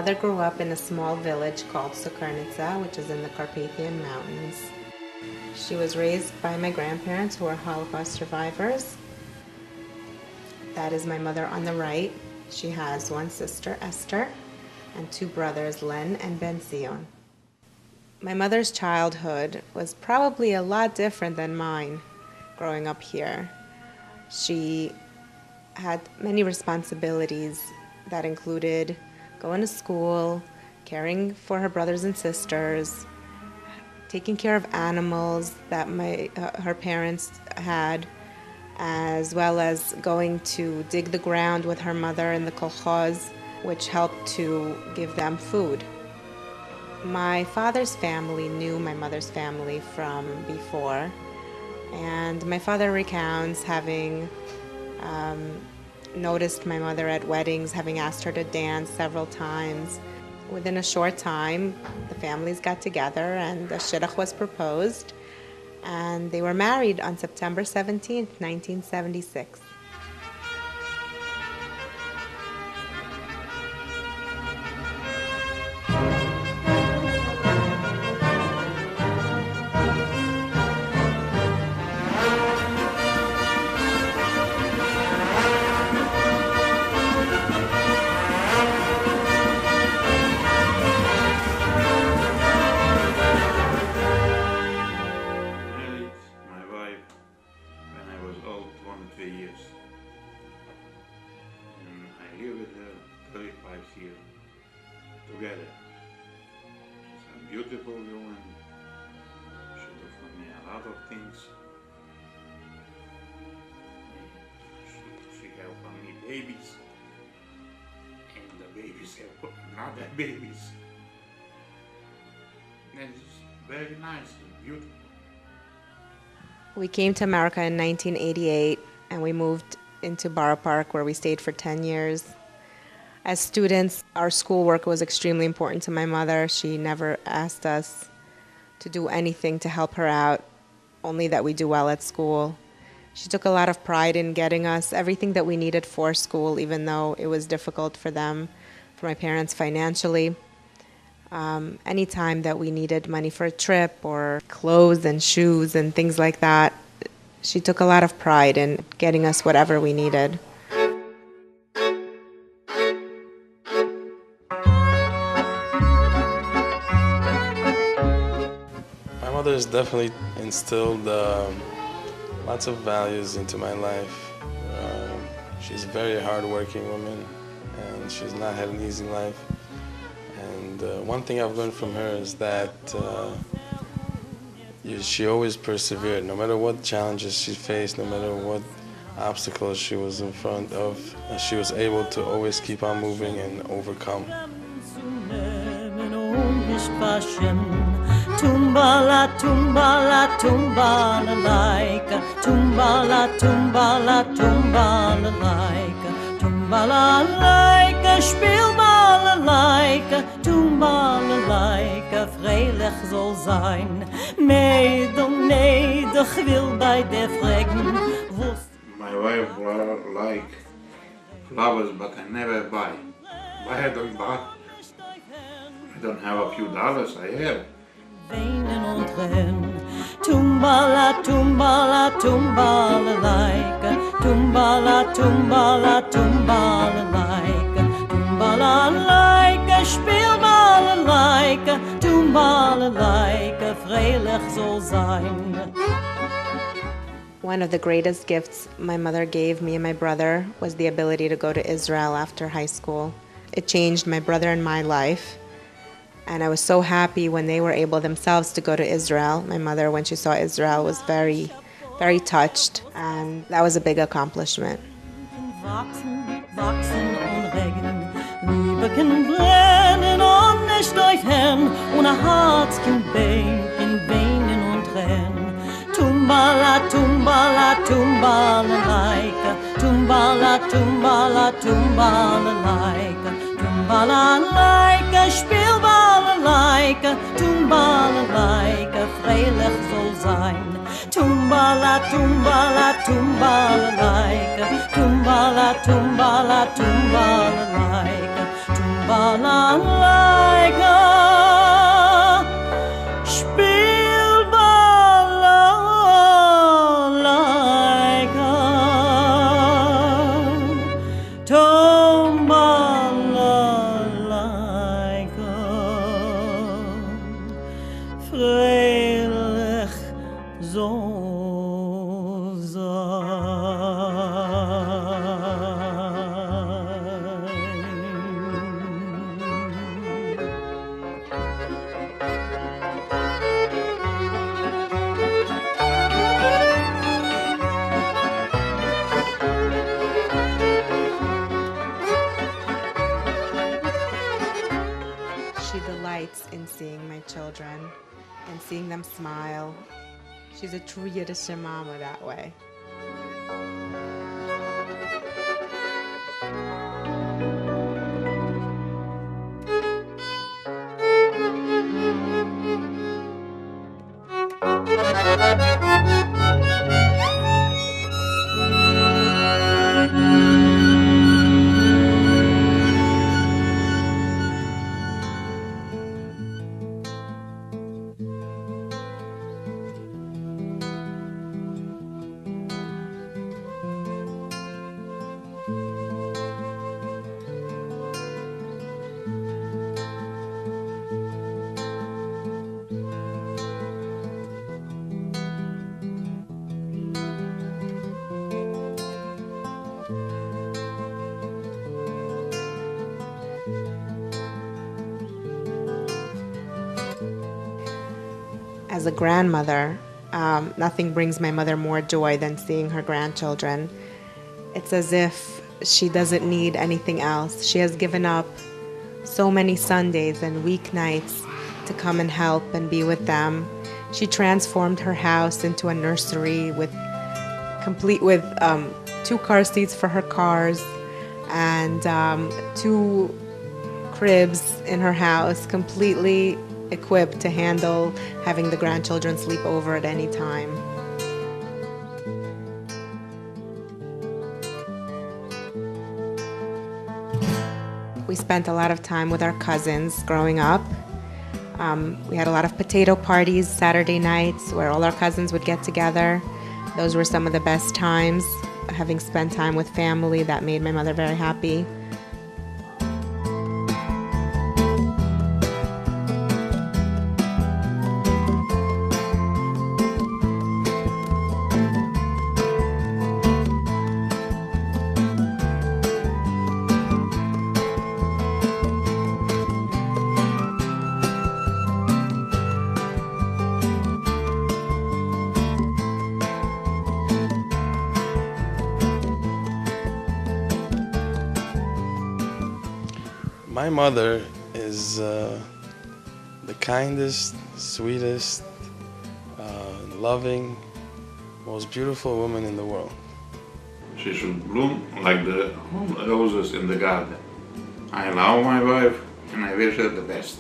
mother grew up in a small village called Sura, which is in the Carpathian Mountains. She was raised by my grandparents, who are Holocaust survivors. That is my mother on the right. She has one sister, Esther, and two brothers, Len and Ben Zion. My mother's childhood was probably a lot different than mine growing up here. She had many responsibilities that included going to school, caring for her brothers and sisters, taking care of animals that her parents had, as well as going to dig the ground with her mother in the kolkhoz, which helped to give them food. My father's family knew my mother's family from before, and my father recounts having noticed my mother at weddings, having asked her to dance several times. Within a short time, the families got together and the shidduch was proposed, and they were married on September 17th, 1976. Years. And I live with her 35 years together. She's a beautiful woman. She does for me a lot of things. She helped me babies, and the babies help another babies. And it's very nice and beautiful. We came to America in 1988, and we moved into Borough Park, where we stayed for 10 years. As students, our schoolwork was extremely important to my mother. She never asked us to do anything to help her out, only that we do well at school. She took a lot of pride in getting us everything that we needed for school, even though it was difficult for them, for my parents financially. Anytime that we needed money for a trip or clothes and shoes and things like that, she took a lot of pride in getting us whatever we needed. My mother has definitely instilled lots of values into my life. She's a very hard-working woman, and she's not had an easy life. And one thing I've learned from her is that she always persevered. No matter what challenges she faced, no matter what obstacles she was in front of, she was able to always keep on moving and overcome. Tumbala, tumbala, tumbala laika, tumbala, tumbala, tumbala laika, tumbala laika, spielbala laika, tumbala laika, vrijelijk zal zijn. Nedig wil bij de vregen. My wife like flowers, but I never buy. Why I don't buy? I don't have a few dollars, I have. Weinen und rennen. Tumbala, tumbala, tumbala laika, tumbala, tumbala, tumbala laika, tumbala laika, spielbala laika, tumbala laika, vrijelijk zal zijn. One of the greatest gifts my mother gave me and my brother was the ability to go to Israel after high school. It changed my brother and my life. And I was so happy when they were able themselves to go to Israel. My mother, when she saw Israel, was very, very touched, and that was a big accomplishment. Wachsen, wachsen und regnen, Liebe kann brennen und nicht aufhören, und ein Herz kann weinen und rennen. Tumbala, tumbala, tumbala laika, tumbala, tumbala, tumbala laika, tumbala laika, spielbala laika, tumbala laika, vrijelijk zal zijn. Tumbala, tumbala, tumbala laika, tumbala, tumbala, tumbala laika, balalaika, spiel balalaika, tom balalaika, freilich so She delights in seeing my children and seeing them smile. She's a true Yiddish mama that way. As a grandmother, nothing brings my mother more joy than seeing her grandchildren. It's as if she doesn't need anything else. She has given up so many Sundays and weeknights to come and help and be with them. She transformed her house into a nursery complete with 2 car seats for her cars and 2 cribs in her house, completely equipped to handle having the grandchildren sleep over at any time. We spent a lot of time with our cousins growing up. We had a lot of potato parties Saturday nights where all our cousins would get together. Those were some of the best times, having spent time with family. That made my mother very happy. My mother is the kindest, sweetest, loving, most beautiful woman in the world. She should bloom like the roses in the garden. I love my wife and I wish her the best.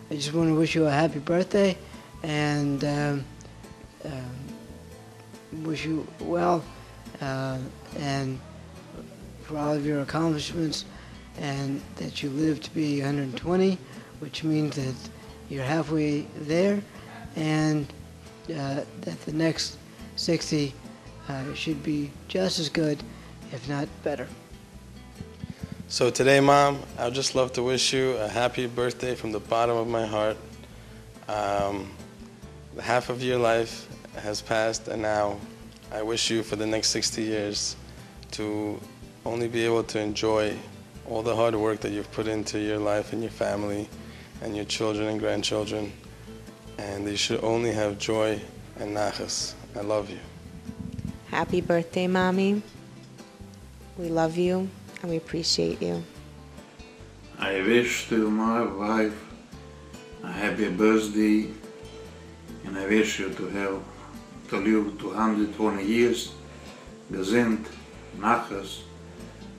I just want to wish you a happy birthday and wish you well and for all of your accomplishments, and that you live to be 120, which means that you're halfway there, and that the next 60 should be just as good, if not better. So today, Mom, I'd just love to wish you a happy birthday from the bottom of my heart. Half of your life has passed, and now I wish you for the next 60 years to only be able to enjoy all the hard work that you've put into your life and your family and your children and grandchildren, and you should only have joy and nachas. I love you. Happy birthday, Mommy. We love you and we appreciate you. I wish to my wife a happy birthday, and I wish you to live 220 years, gesund, nachas,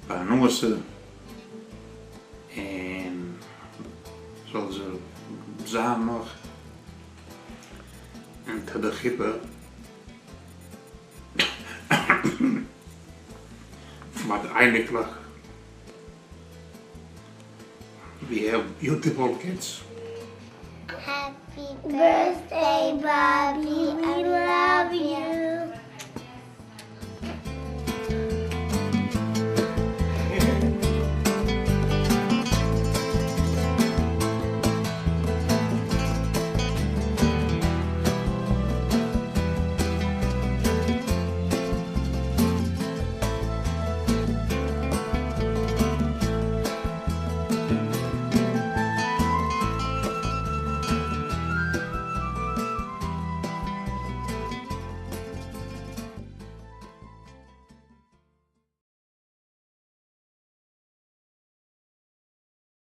parnose, en zoals ze zijn nog, en te de gippen, wat eindig lag. We have beautiful kids. Happy birthday, Bobby. I love you.